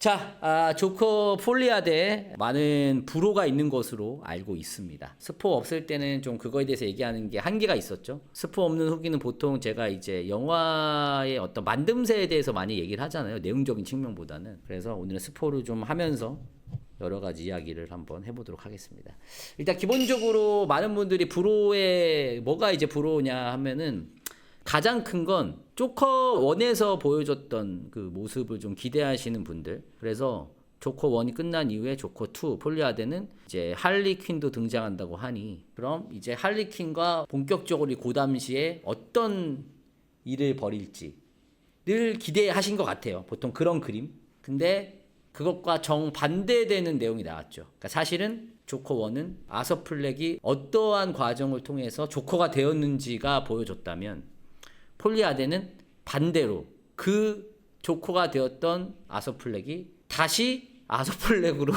자, 조커 폴리아드에 많은 불호가 있는 것으로 알고 있습니다. 스포 없을 때는 좀 그거에 대해서 얘기하는 게 한계가 있었죠. 스포 없는 후기는 보통 제가 이제 영화의 어떤 만듦새에 대해서 많이 얘기를 하잖아요. 내용적인 측면보다는. 그래서 오늘은 스포를 좀 하면서 여러 가지 이야기를 한번 해보도록 하겠습니다. 일단 기본적으로 많은 분들이 불호에 뭐가 이제 불호냐 하면은 가장 큰 건 조커 1에서 보여줬던 그 모습을 좀 기대하시는 분들. 그래서 조커 1이 끝난 이후에 조커 2 폴리아드는 이제 할리 퀸도 등장한다고 하니 그럼 이제 할리 퀸과 본격적으로 그 당시에 어떤 일을 벌일지를 기대하신 것 같아요. 보통 그런 그림. 근데 그것과 정반대되는 내용이 나왔죠. 그러니까 사실은 조커 1은 아서 플렉이 어떠한 과정을 통해서 조커가 되었는지가 보여줬다면 폴리아드는 반대로 그 조커가 되었던 아서 플렉이 다시 아서 플렉으로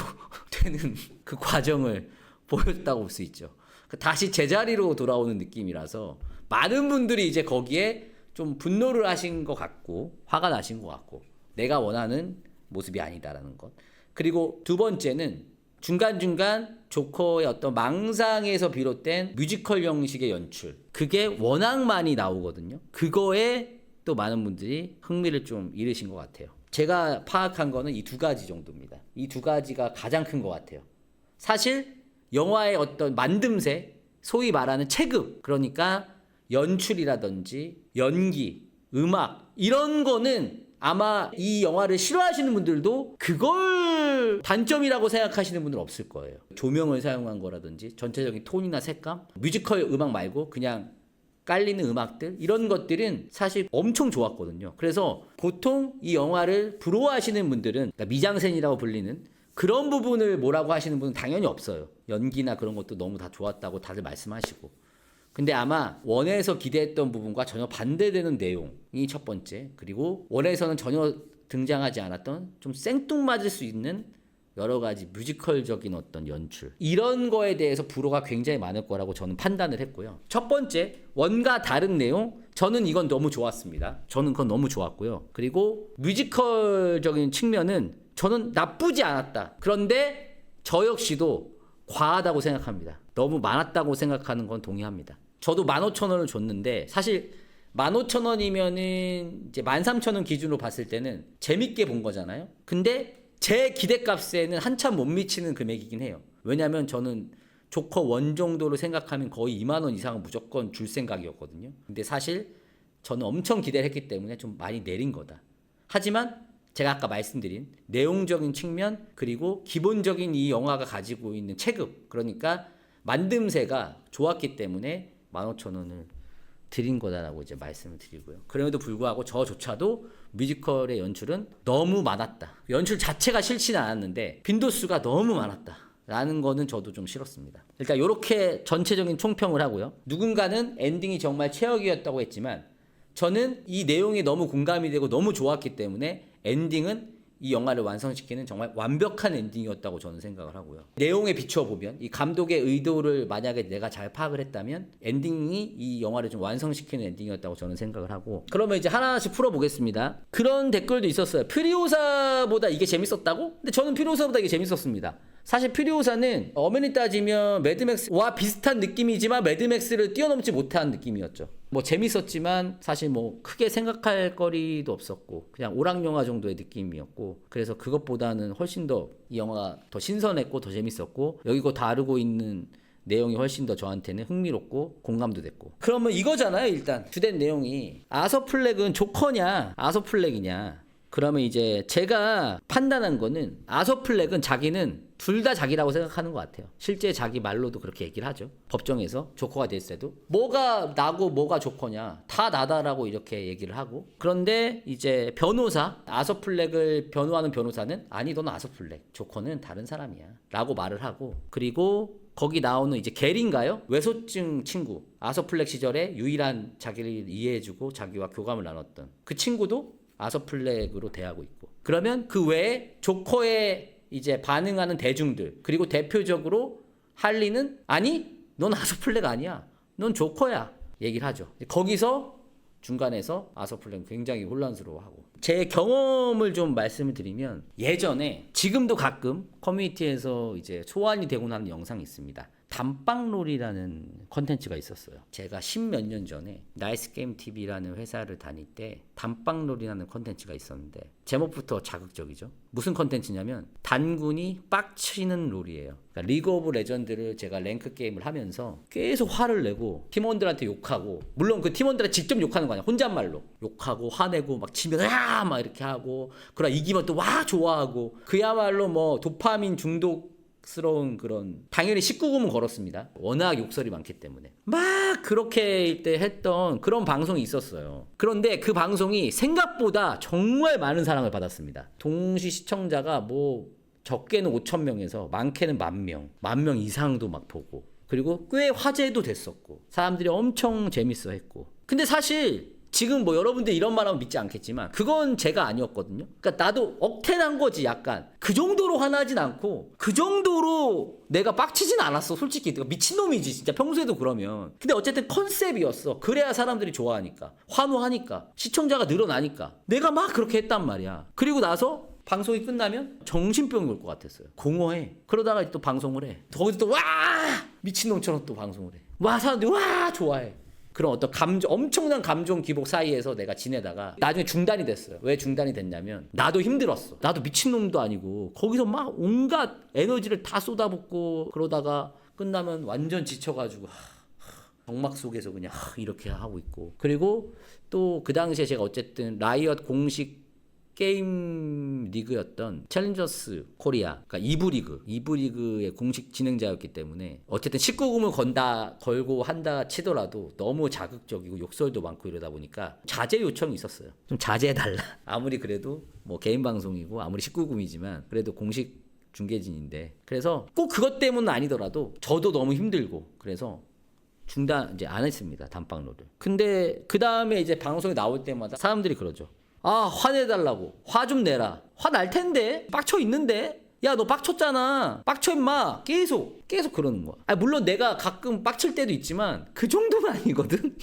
되는 그 과정을 보였다고 볼 수 있죠. 다시 제자리로 돌아오는 느낌이라서 많은 분들이 이제 거기에 좀 분노를 하신 것 같고 화가 나신 것 같고 내가 원하는 모습이 아니다라는 것. 그리고 두 번째는 중간중간 조커의 어떤 망상에서 비롯된 뮤지컬 형식의 연출. 그게 워낙 많이 나오거든요. 그거에 또 많은 분들이 흥미를 좀 잃으신 것 같아요. 제가 파악한 거는 이 두 가지 정도입니다. 이 두 가지가 가장 큰 것 같아요. 사실 영화의 어떤 만듦새, 소위 말하는 체급, 그러니까 연출이라든지 연기, 음악 이런 거는 아마 이 영화를 싫어하시는 분들도 그걸 단점이라고 생각하시는 분들은 없을 거예요. 조명을 사용한 거라든지 전체적인 톤이나 색감, 뮤지컬 음악 말고 그냥 깔리는 음악들 이런 것들은 사실 엄청 좋았거든요. 그래서 보통 이 영화를 부러워하시는 분들은 그러니까 미장센이라고 불리는 그런 부분을 뭐라고 하시는 분은 당연히 없어요. 연기나 그런 것도 너무 다 좋았다고 다들 말씀하시고. 근데 아마 원에서 기대했던 부분과 전혀 반대되는 내용이 첫 번째. 그리고 원에서는 전혀 등장하지 않았던 좀 생뚱맞을 수 있는 여러 가지 뮤지컬적인 어떤 연출. 이런 거에 대해서 불호가 굉장히 많을 거라고 저는 판단을 했고요. 첫 번째, 원과 다른 내용. 저는 이건 너무 좋았습니다. 저는 그건 너무 좋았고요. 그리고 뮤지컬적인 측면은 저는 나쁘지 않았다. 그런데 저 역시도 과하다고 생각합니다. 너무 많았다고 생각하는 건 동의합니다. 저도 15,000원을 줬는데 사실 15,000원이면은 이제 13,000원 기준으로 봤을 때는 재밌게 본 거잖아요. 근데 제 기대값에는 한참 못 미치는 금액이긴 해요. 왜냐면 저는 조커 1 정도로 생각하면 거의 20,000원 이상은 무조건 줄 생각이었거든요. 근데 사실 저는 엄청 기대를 했기 때문에 좀 많이 내린 거다. 하지만 제가 아까 말씀드린 내용적인 측면 그리고 기본적인 이 영화가 가지고 있는 체급 그러니까 만듦새가 좋았기 때문에 15,000원을 드린 거다라고 이제 말씀을 드리고요. 그럼에도 불구하고 저조차도 뮤지컬의 연출은 너무 많았다. 연출 자체가 싫지는 않았는데 빈도수가 너무 많았다. 라는 거는 저도 좀 싫었습니다. 일단 이렇게 전체적인 총평을 하고요. 누군가는 엔딩이 정말 최악이었다고 했지만 저는 이 내용이 너무 공감이 되고 너무 좋았기 때문에 엔딩은 이 영화를 완성시키는 정말 완벽한 엔딩이었다고 저는 생각을 하고요. 내용에 비춰보면 이 감독의 의도를 만약에 내가 잘 파악을 했다면 엔딩이 이 영화를 좀 완성시키는 엔딩이었다고 저는 생각을 하고 그러면 이제 하나씩 풀어보겠습니다. 그런 댓글도 있었어요. 퓨리오사보다 이게 재밌었다고? 근데 저는 퓨리오사보다 이게 재밌었습니다. 사실 퓨리오사는 엄연히 따지면 매드맥스와 비슷한 느낌이지만 매드맥스를 뛰어넘지 못한 느낌이었죠. 뭐 재밌었지만 사실 뭐 크게 생각할 거리도 없었고 그냥 오락영화 정도의 느낌이었고 그래서 그것보다는 훨씬 더 이 영화가 더 신선했고 더 재밌었고 여기고 다루고 있는 내용이 훨씬 더 저한테는 흥미롭고 공감도 됐고 그러면 이거잖아요. 일단 주된 내용이 아서 플렉은 조커냐 아서 플렉이냐 그러면 이제 제가 판단한 거는 아서 플렉은 자기는 둘 다 자기라고 생각하는 것 같아요. 실제 자기 말로도 그렇게 얘기를 하죠. 법정에서 조커가 됐을 때도 뭐가 나고 뭐가 조커냐 다 나다라고 이렇게 얘기를 하고 그런데 이제 변호사 아서 플렉을 변호하는 변호사는 아니 너는 아서 플렉 조커는 다른 사람이야 라고 말을 하고 그리고 거기 나오는 이제 게리인가요? 외소증 친구 아서 플렉 시절에 유일한 자기를 이해해주고 자기와 교감을 나눴던 그 친구도 아서 플렉으로 대하고 있고 그러면 그 외에 조커의 이제 반응하는 대중들 그리고 대표적으로 할리는 아니 넌 아서 플렉 아니야 넌 조커야 얘기를 하죠. 거기서 중간에서 아서플렉은 굉장히 혼란스러워하고. 제 경험을 좀 말씀을 드리면 예전에 지금도 가끔 커뮤니티에서 이제 소환이 되고 나는 영상이 있습니다. 단빵놀이라는 컨텐츠가 있었어요. 제가 10몇 년 전에 나이스게임TV라는 회사를 다닐 때 단빵놀이라는 컨텐츠가 있었는데 제목부터 자극적이죠. 무슨 컨텐츠냐면 단군이 빡치는 롤이에요. 그러니까 리그 오브 레전드를 제가 랭크 게임을 하면서 계속 화를 내고 팀원들한테 욕하고, 물론 그 팀원들한테 직접 욕하는 거 아니야. 혼잣말로 욕하고 화내고 막 치면 막 이렇게 하고, 그러다 이기면 또 와 좋아하고, 그야말로 뭐 도파민 중독 스러운 그런, 당연히 19금은 걸었습니다. 워낙 욕설이 많기 때문에 막 그렇게 때 했던 그런 방송이 있었어요. 그런데 그 방송이 생각보다 정말 많은 사랑을 받았습니다. 동시 시청자가 뭐 적게는 5,000명에서 많게는 10,000명, 10,000명 이상도 막 보고, 그리고 꽤 화제도 됐었고 사람들이 엄청 재밌어 했고. 근데 사실 지금 뭐 여러분들 이런 말 하면 믿지 않겠지만 그건 제가 아니었거든요. 그러니까 나도 억텐한 거지. 약간 그 정도로 화나진 않고 그 정도로 내가 빡치진 않았어. 솔직히 미친놈이지 진짜 평소에도. 그러면 근데 어쨌든 컨셉이었어. 그래야 사람들이 좋아하니까, 환호하니까, 시청자가 늘어나니까 내가 막 그렇게 했단 말이야. 그리고 나서 방송이 끝나면 정신병이 올 것 같았어요. 공허해. 그러다가 또 방송을 해. 거기서 또 와 미친놈처럼 또 방송을 해. 와 사람들이 와 좋아해. 그런 어떤 엄청난 감정 기복 사이에서 내가 지내다가 나중에 중단이 됐어요. 왜 중단이 됐냐면 나도 힘들었어. 나도 미친놈도 아니고 거기서 막 온갖 에너지를 다 쏟아붓고 그러다가 끝나면 완전 지쳐가지고 정막 속에서 그냥 이렇게 하고 있고. 그리고 또 그 당시에 제가 어쨌든 라이엇 공식 게임 리그였던 챌린저스 코리아, 그러니까 2부 리그의 공식 진행자였기 때문에 어쨌든 19금을 걸고 한다 치더라도 너무 자극적이고 욕설도 많고 이러다 보니까 자제 요청이 있었어요. 좀 자제해달라. 아무리 그래도 뭐 개인 방송이고 아무리 19금이지만 그래도 공식 중계진인데. 그래서 꼭 그것 때문은 아니더라도 저도 너무 힘들고 그래서 중단 이제 안 했습니다. 단빵롤을. 근데 그 다음에 이제 방송에 나올 때마다 사람들이 그러죠. 아, 화내달라고. 화 좀 내라. 화 날 텐데? 빡쳐 있는데? 야, 너 빡쳤잖아. 빡쳐 임마. 계속 그러는 거야. 아니, 물론 내가 가끔 빡칠 때도 있지만 그 정도는 아니거든.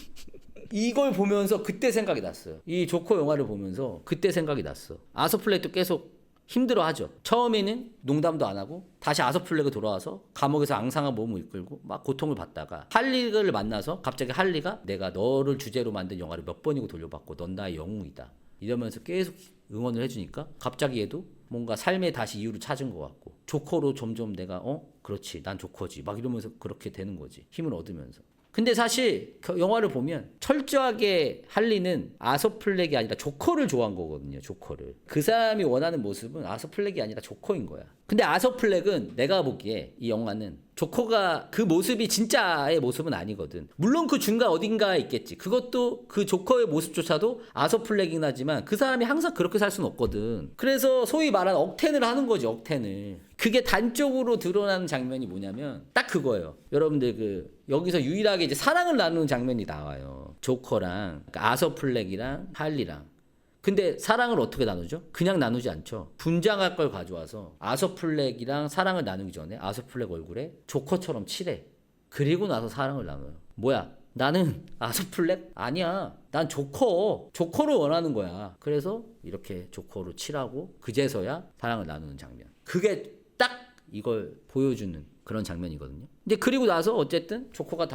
이걸 보면서 그때 생각이 났어요. 이 조커 영화를 보면서 그때 생각이 났어. 아서플렉도 계속 힘들어하죠. 처음에는 농담도 안 하고 다시 아서플렉에 돌아와서 감옥에서 앙상한 몸을 이끌고 막 고통을 받다가 할리를 만나서 갑자기 할리가 내가 너를 주제로 만든 영화를 몇 번이고 돌려봤고 넌 나의 영웅이다 이러면서 계속 응원을 해주니까 갑자기 얘도 뭔가 삶에 다시 이유를 찾은 것 같고 조커로 점점 내가 그렇지 난 조커지 막 이러면서 그렇게 되는 거지. 힘을 얻으면서. 근데 사실 영화를 보면 철저하게 할리는 아서플렉이 아니라 조커를 좋아한 거거든요. 조커를. 그 사람이 원하는 모습은 아서플렉이 아니라 조커인 거야. 근데 아서플렉은 내가 보기에 이 영화는 조커가 그 모습이 진짜의 모습은 아니거든. 물론 그 중간 어딘가에 있겠지. 그것도 그 조커의 모습조차도 아서플렉이긴 하지만 그 사람이 항상 그렇게 살 수는 없거든. 그래서 소위 말하는 억텐을 하는 거지. 억텐을. 그게 단적으로 드러나는 장면이 뭐냐면 딱 그거예요. 여러분들 여기서 유일하게 이제 사랑을 나누는 장면이 나와요. 조커랑 그러니까 아서플렉이랑 할리랑. 근데 사랑을 어떻게 나누죠? 그냥 나누지 않죠. 분장할 걸 가져와서 아서플렉이랑 사랑을 나누기 전에 아서플렉 얼굴에 조커처럼 칠해. 그리고 나서 사랑을 나눠요. 뭐야? 나는 아서플렉? 아니야. 난 조커를 원하는 거야. 그래서 이렇게 조커로 칠하고 그제서야 사랑을 나누는 장면. 그게 딱 이걸 보여주는 그런 장면이거든요. 근데 그리고 나서 어쨌든 조커가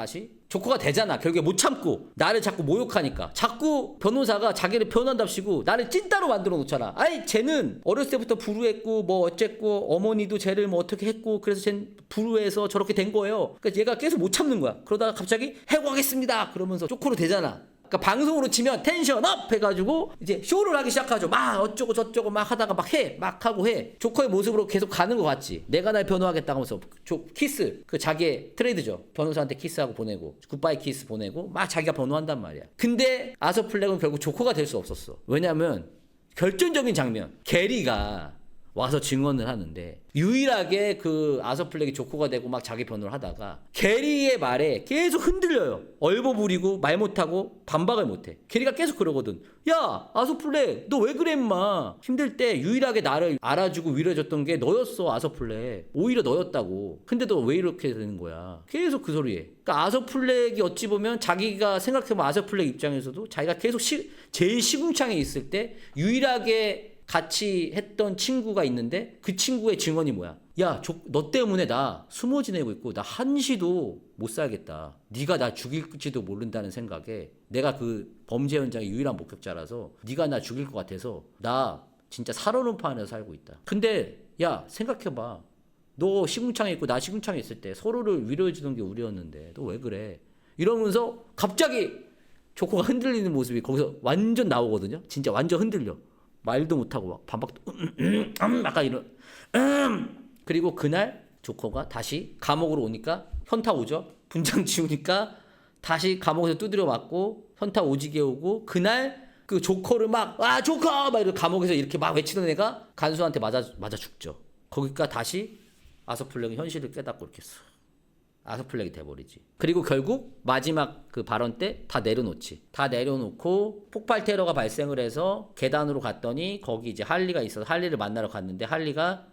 되잖아. 결국에 못 참고 나를 자꾸 모욕하니까 자꾸 변호사가 자기를 표현한답시고 나를 찐따로 만들어 놓잖아. 아이 쟤는 어렸을 때부터 불우했고 뭐 어쨌고 어머니도 쟤를 뭐 어떻게 했고 그래서 쟤는 불우해서 저렇게 된 거예요. 그러니까 얘가 계속 못 참는 거야. 그러다가 갑자기 해고하겠습니다 그러면서 조커로 되잖아. 그러니까 방송으로 치면 텐션 업 해가지고 이제 쇼를 하기 시작하죠. 막 어쩌고 저쩌고 막 하다가 막 하고 해. 조커의 모습으로 계속 가는 것 같지. 내가 날 변호하겠다 하면서 키스 그 자기의 트레이드죠. 변호사한테 키스하고 보내고 굿바이 키스 보내고 막 자기가 변호한단 말이야. 근데 아서플렉은 결국 조커가 될 수 없었어. 왜냐면 결정적인 장면. 게리가 와서 증언을 하는데 유일하게 그 아서플렉이 조커가 되고 막 자기 변호를 하다가 게리의 말에 계속 흔들려요. 얼버무리고 말 못하고 반박을 못해. 게리가 계속 그러거든. 야 아서플렉 너 왜 그래 임마. 힘들 때 유일하게 나를 알아주고 위로해줬던 게 너였어 아서플렉. 오히려 너였다고. 근데 너 왜 이렇게 되는 거야. 계속 그 소리해. 그러니까 아서플렉이 어찌 보면 자기가 생각해보면 아서플렉 입장에서도 자기가 계속 제일 시궁창에 있을 때 유일하게 같이 했던 친구가 있는데 그 친구의 증언이 뭐야? 야, 너 때문에 나 숨어 지내고 있고 나 한시도 못 살겠다. 네가 나 죽일지도 모른다는 생각에 내가 그 범죄 현장의 유일한 목격자라서 네가 나 죽일 것 같아서 나 진짜 살얼음파 안에서 살고 있다. 근데 야, 생각해봐. 너 시궁창에 있고 나 시궁창에 있을 때 서로를 위로해주던 게 우리였는데 너 왜 그래? 이러면서 갑자기 조커가 흔들리는 모습이 거기서 완전 나오거든요. 진짜 완전 흔들려. 말도 못하고 막 반박도 약간 이런 그리고 그날 조커가 다시 감옥으로 오니까 현타 오죠. 분장 지우니까 다시 감옥에서 두드려 맞고 현타 오지게 오고 그날 그 조커를 막 조커 막 이렇게 감옥에서 이렇게 막 외치던 애가 간수한테 맞아 죽죠. 거기까 다시 아서플렉은 현실을 깨닫고 이렇게 아서플렉이 돼버리지. 그리고 결국 마지막 그 발언 때 다 내려놓지. 다 내려놓고 폭발 테러가 발생을 해서 계단으로 갔더니 거기 이제 할리가 있어서 할리를 만나러 갔는데 할리가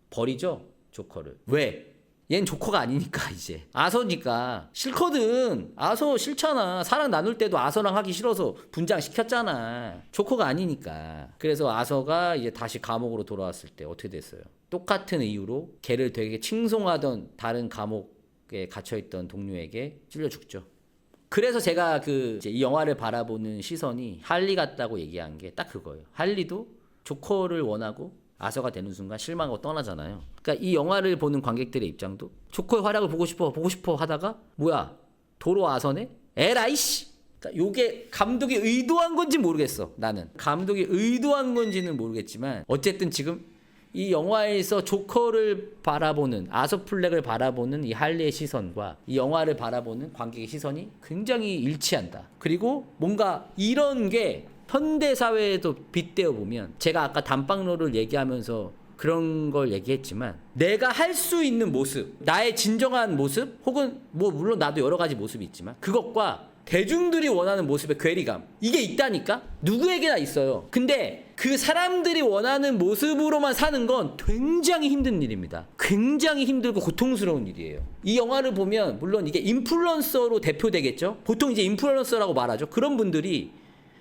버리죠 조커를. 왜? 얜 조커가 아니니까 이제 아서니까. 싫거든. 아서 싫잖아. 사랑 나눌 때도 아서랑 하기 싫어서 분장시켰잖아. 조커가 아니니까. 그래서 아서가 이제 다시 감옥으로 돌아왔을 때 어떻게 됐어요? 똑같은 이유로 걔를 되게 칭송하던 다른 감옥에 갇혀있던 동료에게 찔려 죽죠. 그래서 제가 이제 이 영화를 바라보는 시선이 할리 같다고 얘기한 게 딱 그거예요. 할리도 조커를 원하고 아서가 되는 순간 실망하고 떠나잖아요. 그러니까 이 영화를 보는 관객들의 입장도 조커의 활약을 보고 싶어 하다가 뭐야 도로 아서네? 에라이씨! 그러니까 요게 감독이 의도한 건지 모르겠어. 나는 감독이 의도한 건지는 모르겠지만 어쨌든 지금 이 영화에서 조커를 바라보는 아서플렉을 바라보는 이 할리의 시선과 이 영화를 바라보는 관객의 시선이 굉장히 일치한다. 그리고 뭔가 이런 게 현대 사회에도 빗대어 보면 제가 아까 단방로를 얘기하면서 그런 걸 얘기했지만 내가 할 수 있는 모습, 나의 진정한 모습 혹은 뭐 물론 나도 여러 가지 모습이 있지만 그것과 대중들이 원하는 모습의 괴리감 이게 있다니까? 누구에게나 있어요. 근데 그 사람들이 원하는 모습으로만 사는 건 굉장히 힘든 일입니다. 굉장히 힘들고 고통스러운 일이에요. 이 영화를 보면 물론 이게 인플루언서로 대표되겠죠. 보통 이제 인플루언서라고 말하죠. 그런 분들이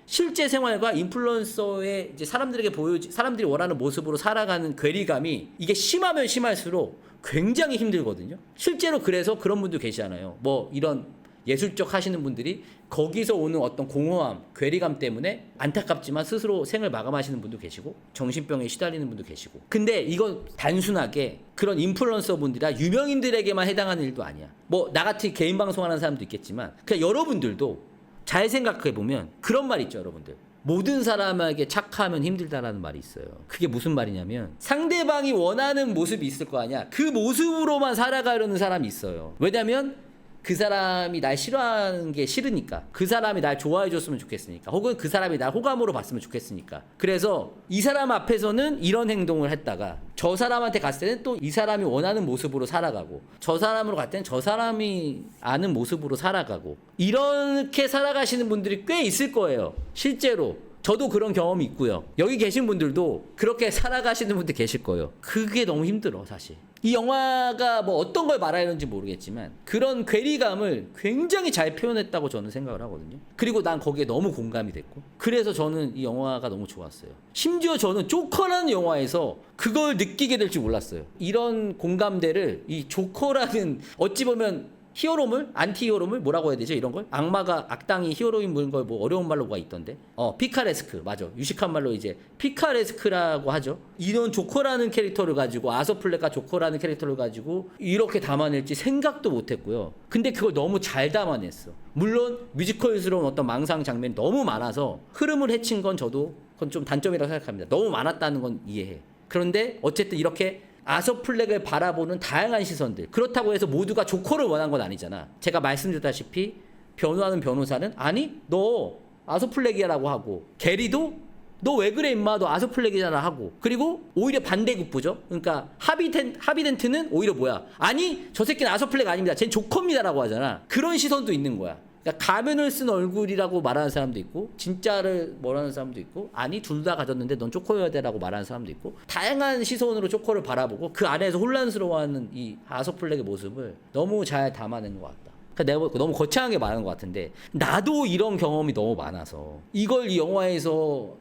실제 생활과 인플루언서의 이제 사람들이 원하는 모습으로 살아가는 괴리감이 이게 심하면 심할수록 굉장히 힘들거든요. 실제로 그래서 그런 분들 계시잖아요. 뭐 이런 예술적 하시는 분들이 거기서 오는 어떤 공허함, 괴리감 때문에 안타깝지만 스스로 생을 마감하시는 분도 계시고 정신병에 시달리는 분도 계시고. 근데 이건 단순하게 그런 인플루언서 분들이나 유명인들에게만 해당하는 일도 아니야. 뭐 나같이 개인 방송하는 사람도 있겠지만 그냥 여러분들도 잘 생각해보면 그런 말 있죠 여러분들. 모든 사람에게 착하면 힘들다라는 말이 있어요. 그게 무슨 말이냐면 상대방이 원하는 모습이 있을 거 아니야. 그 모습으로만 살아가려는 사람이 있어요. 왜냐면 그 사람이 날 싫어하는 게 싫으니까. 그 사람이 날 좋아해 줬으면 좋겠으니까. 혹은 그 사람이 날 호감으로 봤으면 좋겠으니까. 그래서 이 사람 앞에서는 이런 행동을 했다가 저 사람한테 갔을 때는 또 이 사람이 원하는 모습으로 살아가고 저 사람으로 갈 때는 저 사람이 아는 모습으로 살아가고 이렇게 살아가시는 분들이 꽤 있을 거예요. 실제로. 저도 그런 경험이 있고요. 여기 계신 분들도 그렇게 살아가시는 분들 계실 거예요. 그게 너무 힘들어 사실. 이 영화가 뭐 어떤 걸 말하는지 모르겠지만 그런 괴리감을 굉장히 잘 표현했다고 저는 생각을 하거든요. 그리고 난 거기에 너무 공감이 됐고 그래서 저는 이 영화가 너무 좋았어요. 심지어 저는 조커라는 영화에서 그걸 느끼게 될 줄 몰랐어요. 이런 공감대를 이 조커라는 어찌 보면 히어로물? 안티 히어로물? 뭐라고 해야 되죠? 이런 걸? 악당이 히어로인 걸 뭐 어려운 말로 뭐가 있던데? 피카레스크. 맞아. 유식한 말로 이제 피카레스크라고 하죠. 이런 조커라는 캐릭터를 가지고 아서플렉과 조커라는 캐릭터를 가지고 이렇게 담아낼지 생각도 못 했고요. 근데 그걸 너무 잘 담아냈어. 물론 뮤지컬스러운 어떤 망상 장면이 너무 많아서 흐름을 해친 건 저도 그건 좀 단점이라고 생각합니다. 너무 많았다는 건 이해해. 그런데 어쨌든 이렇게 아서플렉을 바라보는 다양한 시선들. 그렇다고 해서 모두가 조커를 원한 건 아니잖아. 제가 말씀드렸다시피 변호하는 변호사는 아니 너 아서플렉이야 라고 하고 게리도 너 왜 그래 임마, 너 아서플렉이잖아 하고. 그리고 오히려 반대급부죠. 그러니까 하비덴트는 오히려 뭐야, 아니 저 새끼는 아서플렉 아닙니다, 쟨 조커입니다라고 하잖아. 그런 시선도 있는 거야. 그러니까 가면을 쓴 얼굴이라고 말하는 사람도 있고, 진짜를 뭐라는 사람도 있고, 아니 둘 다 가졌는데 넌 조커여야 돼라고 말하는 사람도 있고, 다양한 시선으로 조커를 바라보고 그 안에서 혼란스러워하는 이 아서플렉의 모습을 너무 잘 담아낸 것 같다. 그러니까 내가 너무 거창하게 말하는 것 같은데, 나도 이런 경험이 너무 많아서 이걸 이 영화에서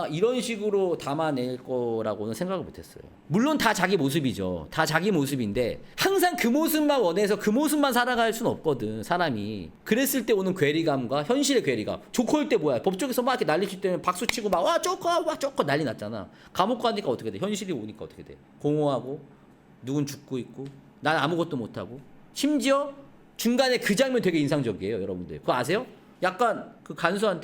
이런 식으로 담아낼 거라고는 생각을 못했어요. 물론 다 자기 모습이죠. 다 자기 모습인데 항상 그 모습만 원해서 그 모습만 살아갈 수는 없거든, 사람이. 그랬을 때 오는 괴리감과 현실의 괴리감. 조커일 때 뭐야, 법정에서 막 이렇게 난리칠 때는 박수치고 막 와 조커 난리 났잖아. 감옥 가니까 어떻게 돼, 현실이 오니까 어떻게 돼, 공허하고 누군 죽고 있고 난 아무것도 못하고. 심지어 중간에 그 장면 되게 인상적이에요, 여러분들. 그거 아세요? 약간 그 간수랑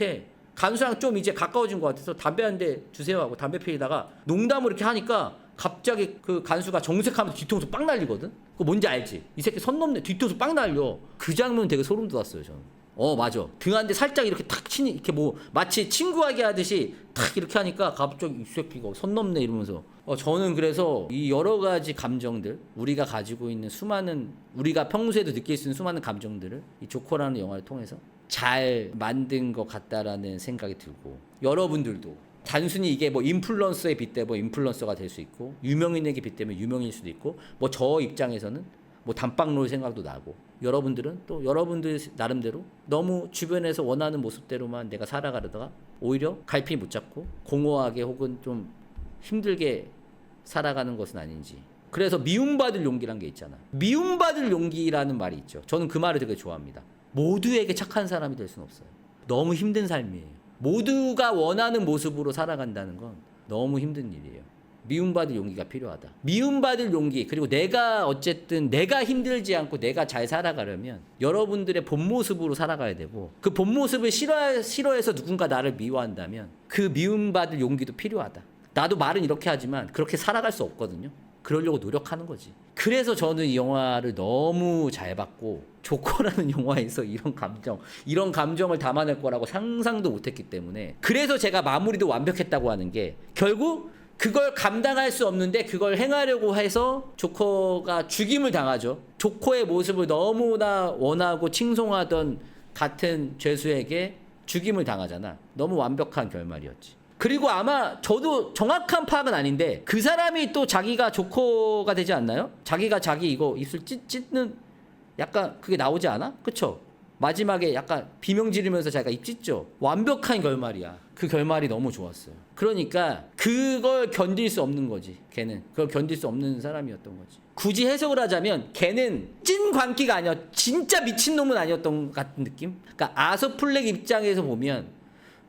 좀 이제 가까워진 것 같아서 담배 한 대 주세요 하고 담배 피우다가 농담을 이렇게 하니까 갑자기 그 간수가 정색하면서 뒤통수 빵 날리거든? 그거 뭔지 알지? 이 새끼 선 넘네. 뒤통수 빵 날려. 그 장면 되게 소름 돋았어요, 저는. 맞아. 등 한 대 살짝 이렇게 탁 치니, 이렇게 뭐 마치 친구하게 하듯이 탁 이렇게 하니까 갑자기 이 새끼가 선 넘네 이러면서. 저는 그래서 이 여러 가지 감정들, 우리가 가지고 있는 우리가 평소에도 느낄 수 있는 수많은 감정들을 이 조커라는 영화를 통해서 잘 만든 것 같다라는 생각이 들고, 여러분들도 단순히 이게 뭐 인플루언서에 빗대면 인플루언서가 될 수 있고, 유명인에게 빗대면 유명인일 수도 있고, 뭐 저 입장에서는 뭐 단빵 놀 생각도 나고, 여러분들은 또 여러분들 나름대로 너무 주변에서 원하는 모습대로만 내가 살아가려다가 오히려 갈피 못 잡고 공허하게 혹은 좀 힘들게 살아가는 것은 아닌지. 그래서 미움받을 용기란 게 있잖아. 미움받을 용기라는 말이 있죠. 저는 그 말을 되게 좋아합니다. 모두에게 착한 사람이 될 수는 없어요. 너무 힘든 삶이에요. 모두가 원하는 모습으로 살아간다는 건 너무 힘든 일이에요. 미움받을 용기가 필요하다. 미움받을 용기, 그리고 어쨌든 내가 힘들지 않고 내가 잘 살아가려면 여러분들의 본 모습으로 살아가야 되고, 그 본 모습을 싫어해서 누군가 나를 미워한다면 그 미움받을 용기도 필요하다. 나도 말은 이렇게 하지만 그렇게 살아갈 수 없거든요. 그러려고 노력하는 거지. 그래서 저는 이 영화를 너무 잘 봤고, 조커라는 영화에서 이런 감정을 담아낼 거라고 상상도 못했기 때문에, 그래서 제가 마무리도 완벽했다고 하는 게, 결국 그걸 감당할 수 없는데 그걸 행하려고 해서 조커가 죽임을 당하죠. 조커의 모습을 너무나 원하고 칭송하던 같은 죄수에게 죽임을 당하잖아. 너무 완벽한 결말이었지. 그리고 아마 저도 정확한 파악은 아닌데 그 사람이 또 자기가 조커가 되지 않나요? 자기가 자기 이거 입술 찢는 약간 그게 나오지 않아? 그쵸? 마지막에 약간 비명 지르면서 자기가 입 찢죠. 완벽한 결말이야. 그 결말이 너무 좋았어요. 그러니까 그걸 견딜 수 없는 거지. 걔는 그걸 견딜 수 없는 사람이었던 거지. 굳이 해석을 하자면 걔는 찐 광기가 아니야. 진짜 미친놈은 아니었던 것 같은 느낌? 그러니까 아서플렉 입장에서 보면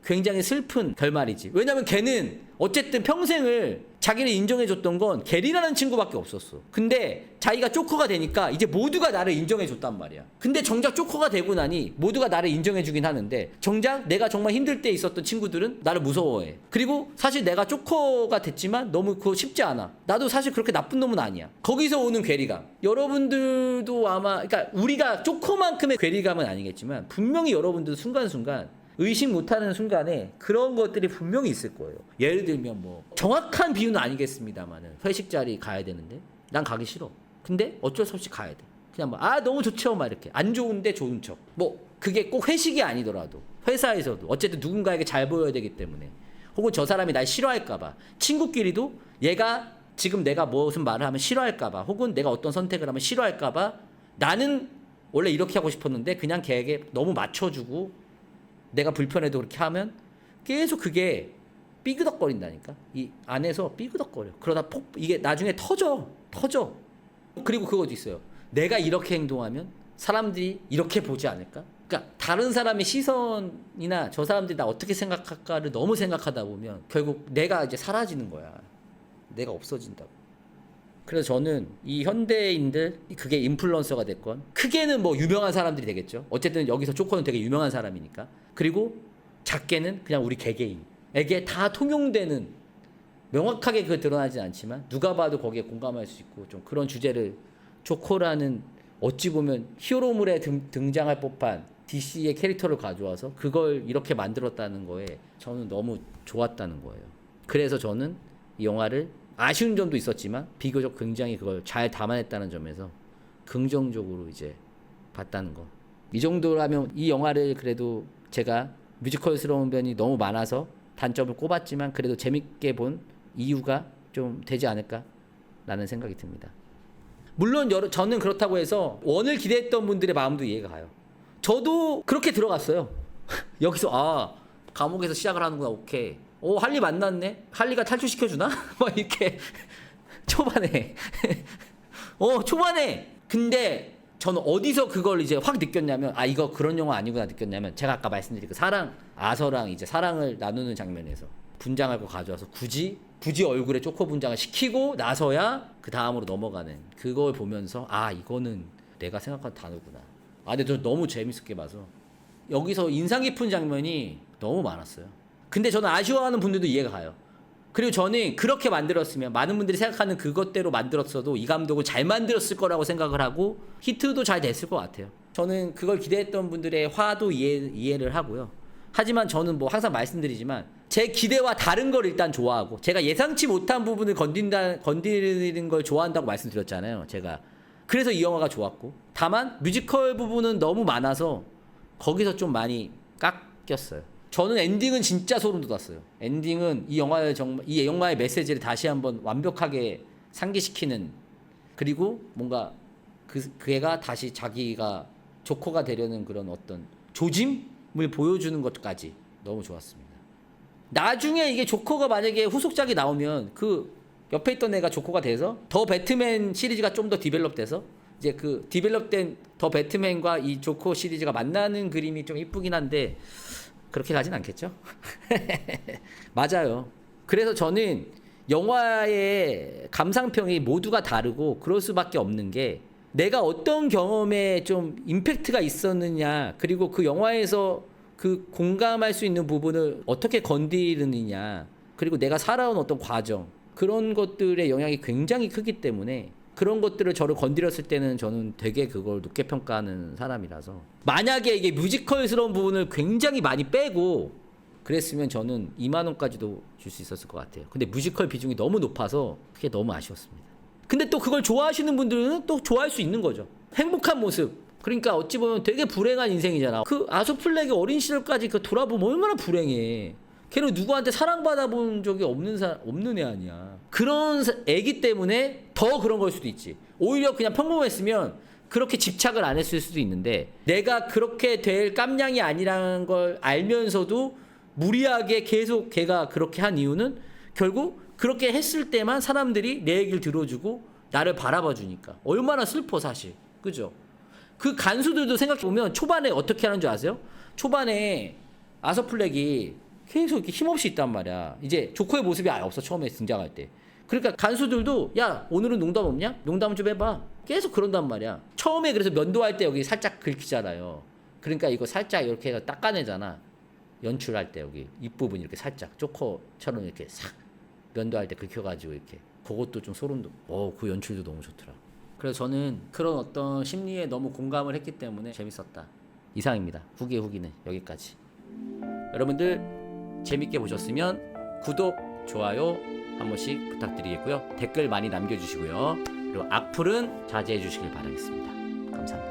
굉장히 슬픈 결말이지. 왜냐면 걔는 어쨌든 평생을 자기를 인정해줬던 건 게리라는 친구밖에 없었어. 근데 자기가 조커가 되니까 이제 모두가 나를 인정해줬단 말이야. 근데 정작 조커가 되고 나니 모두가 나를 인정해주긴 하는데, 정작 내가 정말 힘들 때 있었던 친구들은 나를 무서워해. 그리고 사실 내가 조커가 됐지만 너무 그거 쉽지 않아. 나도 사실 그렇게 나쁜 놈은 아니야. 거기서 오는 괴리감, 여러분들도 아마, 그러니까 우리가 조커만큼의 괴리감은 아니겠지만 분명히 여러분들도 순간순간 의식 못하는 순간에 그런 것들이 분명히 있을 거예요. 예를 들면 뭐 정확한 비유는 아니겠습니다만은, 회식 자리 가야 되는데 난 가기 싫어. 근데 어쩔 수 없이 가야 돼. 그냥 막 너무 좋죠 막 이렇게, 안 좋은데 좋은 척. 뭐 그게 꼭 회식이 아니더라도 회사에서도 어쨌든 누군가에게 잘 보여야 되기 때문에, 혹은 저 사람이 날 싫어할까봐, 친구끼리도 얘가 지금 내가 무슨 말을 하면 싫어할까봐, 혹은 내가 어떤 선택을 하면 싫어할까봐 나는 원래 이렇게 하고 싶었는데 그냥 걔에게 너무 맞춰주고 내가 불편해도 그렇게 하면 계속 그게 삐그덕거린다니까. 이 안에서 삐그덕거려. 그러다 이게 나중에 터져. 그리고 그것도 있어요. 내가 이렇게 행동하면 사람들이 이렇게 보지 않을까? 그러니까 다른 사람의 시선이나 저 사람들이 나 어떻게 생각할까를 너무 생각하다 보면 결국 내가 이제 사라지는 거야. 내가 없어진다고. 그래서 저는 이 현대인들, 그게 인플루언서가 됐건, 크게는 뭐 유명한 사람들이 되겠죠. 어쨌든 여기서 조커는 되게 유명한 사람이니까. 그리고 작게는 그냥 우리 개개인에게 다 통용되는, 명확하게 그 드러나진 않지만 누가 봐도 거기에 공감할 수 있고 좀 그런 주제를, 조커라는 어찌 보면 히어로물에 등장할 법한 DC의 캐릭터를 가져와서 그걸 이렇게 만들었다는 거에 저는 너무 좋았다는 거예요. 그래서 저는 이 영화를 아쉬운 점도 있었지만 비교적 굉장히 그걸 잘 담아냈다는 점에서 긍정적으로 이제 봤다는 거. 이 정도라면 이 영화를 그래도 제가 뮤지컬스러운 면이 너무 많아서 단점을 꼽았지만 그래도 재밌게 본 이유가 좀 되지 않을까라는 생각이 듭니다. 물론 저는 그렇다고 해서 원을 기대했던 분들의 마음도 이해가 가요. 저도 그렇게 들어갔어요. 여기서 감옥에서 시작을 하는구나. 오케이. 할리 만났네. 할리가 탈출시켜주나? 막 이렇게 초반에 초반에. 근데 저는 어디서 그걸 이제 확 느꼈냐면 이거 그런 영화 아니구나 느꼈냐면 제가 아까 말씀드린 그 아서랑 이제 사랑을 나누는 장면에서 분장할 거 가져와서 굳이 얼굴에 초코 분장을 시키고 나서야 그 다음으로 넘어가는 그걸 보면서 이거는 내가 생각한 단어구나. 근데 저 너무 재밌게 봐서 여기서 인상 깊은 장면이 너무 많았어요. 근데 저는 아쉬워하는 분들도 이해가 가요. 그리고 저는 그렇게 만들었으면 많은 분들이 생각하는 그것대로 만들었어도 이 감독은 잘 만들었을 거라고 생각을 하고 히트도 잘 됐을 것 같아요. 저는 그걸 기대했던 분들의 화도 이해를 하고요. 하지만 저는 뭐 항상 말씀드리지만 제 기대와 다른 걸 일단 좋아하고 제가 예상치 못한 부분을 건드리는 걸 좋아한다고 말씀드렸잖아요. 제가 그래서 이 영화가 좋았고 다만 뮤지컬 부분은 너무 많아서 거기서 좀 많이 깎였어요. 저는 엔딩은 진짜 소름 돋았어요. 엔딩은 이 영화의 메시지를 다시 한번 완벽하게 상기시키는 그리고 뭔가 그 애가 다시 자기가 조커가 되려는 그런 어떤 조짐을 보여주는 것까지 너무 좋았습니다. 나중에 이게 조커가 만약에 후속작이 나오면 그 옆에 있던 애가 조커가 돼서 더 배트맨 시리즈가 좀 더 디벨롭돼서 이제 그 디벨롭된 더 배트맨과 이 조커 시리즈가 만나는 그림이 좀 이쁘긴 한데 그렇게 가진 않겠죠? 맞아요. 그래서 저는 영화의 감상평이 모두가 다르고 그럴 수밖에 없는 게 내가 어떤 경험에 좀 임팩트가 있었느냐 그리고 그 영화에서 그 공감할 수 있는 부분을 어떻게 건드리느냐 그리고 내가 살아온 어떤 과정 그런 것들의 영향이 굉장히 크기 때문에 그런 것들을 저를 건드렸을 때는 저는 되게 그걸 높게 평가하는 사람이라서 만약에 이게 뮤지컬스러운 부분을 굉장히 많이 빼고 그랬으면 저는 2만 원까지도 줄 수 있었을 것 같아요. 근데 뮤지컬 비중이 너무 높아서 그게 너무 아쉬웠습니다. 근데 또 그걸 좋아하시는 분들은 또 좋아할 수 있는 거죠. 행복한 모습. 그러니까 어찌 보면 되게 불행한 인생이잖아. 그 아소플렉의 어린 시절까지 그 돌아보면 얼마나 불행해. 걔는 누구한테 사랑받아본 적이 없는 애 아니야. 그런 애기 때문에 더 그런 걸 수도 있지. 오히려 그냥 평범했으면 그렇게 집착을 안 했을 수도 있는데 내가 그렇게 될 깜냥이 아니라는 걸 알면서도 무리하게 계속 걔가 그렇게 한 이유는 결국 그렇게 했을 때만 사람들이 내 얘기를 들어주고 나를 바라봐 주니까. 얼마나 슬퍼 사실. 그죠? 그 간수들도 생각해보면 초반에 어떻게 하는 줄 아세요? 초반에 아서플렉이 계속 이렇게 힘없이 있단 말이야. 이제 조커의 모습이 아예 없어 처음에 등장할 때. 그러니까 간수들도 야 오늘은 농담 없냐? 농담 좀 해봐. 계속 그런단 말이야. 처음에 그래서 면도할 때 여기 살짝 긁히잖아요. 그러니까 이거 살짝 이렇게 해서 닦아내잖아. 연출할 때 여기 입부분 이렇게 살짝 조커처럼 이렇게 싹 면도할 때 긁혀가지고 이렇게 그것도 좀 소름 돋고 그 연출도 너무 좋더라. 그래서 저는 그런 어떤 심리에 너무 공감을 했기 때문에 재밌었다. 이상입니다. 후기는 여기까지. 여러분들 재밌게 보셨으면 구독, 좋아요 한 번씩 부탁드리겠고요. 댓글 많이 남겨주시고요. 그리고 악플은 자제해 주시길 바라겠습니다. 감사합니다.